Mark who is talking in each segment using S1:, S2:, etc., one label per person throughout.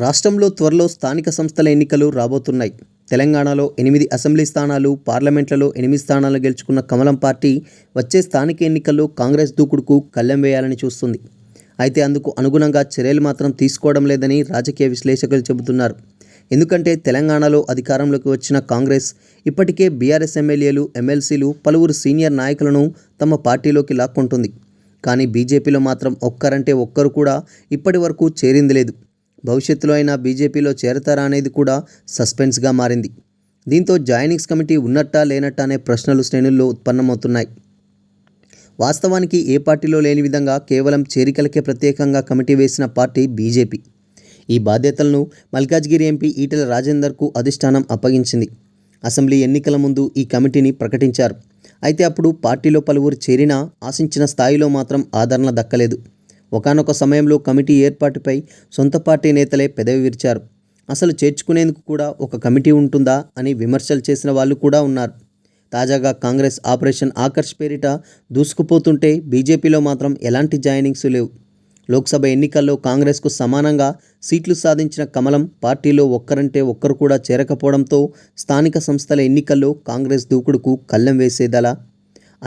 S1: రాష్ట్రంలో త్వరలో స్థానిక సంస్థల ఎన్నికలు రాబోతున్నాయి. తెలంగాణలో 8 అసెంబ్లీ స్థానాలు, పార్లమెంట్లలో 8 స్థానాలు గెలుచుకున్న కమలం పార్టీ వచ్చే స్థానిక ఎన్నికల్లో కాంగ్రెస్ దూకుడుకు కళ్ళెం వేయాలని చూస్తుంది. అయితే అందుకు అనుగుణంగా చర్యలు మాత్రం తీసుకోవడం లేదని రాజకీయ విశ్లేషకులు చెబుతున్నారు. ఎందుకంటే తెలంగాణలో అధికారంలోకి వచ్చిన కాంగ్రెస్ ఇప్పటికే బీఆర్ఎస్ ఎమ్మెల్యేలు, ఎమ్మెల్సీలు, పలువురు సీనియర్ నాయకులను తమ పార్టీలోకి లాక్కుంటుంది. కానీ బీజేపీలో మాత్రం ఒక్కరంటే ఒక్కరు కూడా ఇప్పటి వరకు చేరింది లేదు. భవిష్యత్తులో అయినా బీజేపీలో చేరతారా అనేది కూడా సస్పెన్స్గా మారింది. దీంతో జాయినింగ్స్ కమిటీ ఉన్నట్టా లేనట్టా అనే ప్రశ్నలు శ్రేణుల్లో ఉత్పన్నమవుతున్నాయి. వాస్తవానికి ఏ పార్టీలో లేని విధంగా కేవలం చేరికలకే ప్రత్యేకంగా కమిటీ వేసిన పార్టీ బీజేపీ. ఈ బాధ్యతలను మల్కాజ్గిరి ఎంపీ ఈటెల రాజేందర్కు అధిష్టానం అప్పగించింది. అసెంబ్లీ ఎన్నికల ముందు ఈ కమిటీని ప్రకటించారు. అయితే అప్పుడు పార్టీలో పలువురు చేరినా ఆశించిన స్థాయిలో మాత్రం ఆదరణ దక్కలేదు. ఒకానొక సమయంలో కమిటీ ఏర్పాటుపై సొంత పార్టీ నేతలే పెదవి విరిచారు. అసలు చేర్చుకునేందుకు కూడా ఒక కమిటీ ఉంటుందా అని విమర్శలు చేసిన వాళ్ళు కూడా ఉన్నారు. తాజాగా కాంగ్రెస్ ఆపరేషన్ ఆకర్ష్ పేరిట దూసుకుపోతుంటే బీజేపీలో మాత్రం ఎలాంటి జాయినింగ్స్ లేవు. లోక్సభ ఎన్నికల్లో కాంగ్రెస్కు సమానంగా సీట్లు సాధించిన కమలం పార్టీలో ఒక్కరంటే ఒక్కరు కూడా చేరకపోవడంతో స్థానిక సంస్థల ఎన్నికల్లో కాంగ్రెస్ దూకుడుకు కళ్ళెం వేసేదలా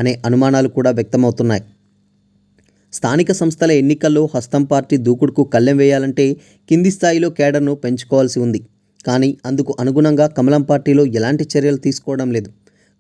S1: అనే అనుమానాలు కూడా వ్యక్తమవుతున్నాయి. స్థానిక సంస్థల ఎన్నికల్లో హస్తం పార్టీ దూకుడుకు కళ్ళెం వేయాలంటే కింది స్థాయిలో కేడర్ను పెంచుకోవాల్సి ఉంది. కానీ అందుకు అనుగుణంగా కమలం పార్టీలో ఎలాంటి చర్యలు తీసుకోవడం లేదు.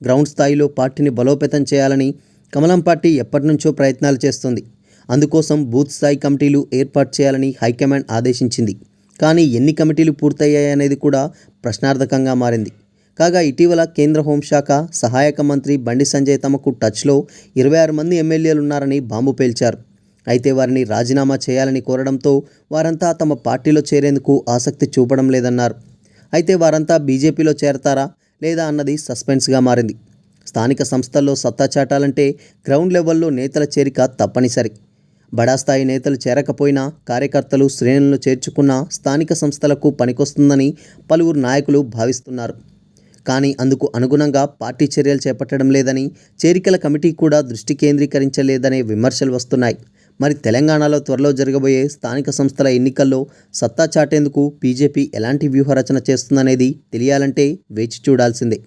S1: గ్రౌండ్ స్థాయిలో పార్టీని బలోపేతం చేయాలని కమలం పార్టీ ఎప్పటినుంచో ప్రయత్నాలు చేస్తుంది. అందుకోసం బూత్ స్థాయి కమిటీలు ఏర్పాటు చేయాలని హైకమాండ్ ఆదేశించింది. కానీ ఎన్ని కమిటీలు పూర్తయ్యాయనేది కూడా ప్రశ్నార్థకంగా మారింది. కాగా ఇటీవల కేంద్ర హోంశాఖ సహాయక మంత్రి బండి సంజయ్ తమకు టచ్లో 26 మంది ఎమ్మెల్యేలున్నారని బాంబు పేల్చారు. అయితే వారిని రాజీనామా చేయాలని కోరడంతో వారంతా తమ పార్టీలో చేరేందుకు ఆసక్తి చూపడం లేదన్నారు. అయితే వారంతా బీజేపీలో చేరతారా లేదా అన్నది సస్పెన్స్గా మారింది. స్థానిక సంస్థల్లో సత్తా చాటాలంటే గ్రౌండ్ లెవెల్లో నేతల చేరిక తప్పనిసరి. బడా స్థాయి నేతలు చేరకపోయినా కార్యకర్తలు, శ్రేణులను చేర్చుకున్న స్థానిక సంస్థలకు పనికొస్తుందని పలువురు నాయకులు భావిస్తున్నారు. కానీ అందుకు అనుగుణంగా పార్టీ చర్యలు చేపట్టడం లేదని, చేరికల కమిటీ కూడా దృష్టి కేంద్రీకరించలేదనే విమర్శలు వస్తున్నాయి. మరి తెలంగాణలో త్వరలో జరగబోయే స్థానిక సంస్థల ఎన్నికల్లో సత్తా చాటేందుకు బీజేపీ ఎలాంటి వ్యూహరచన చేస్తుందనేది తెలియాలంటే వేచి చూడాల్సిందే.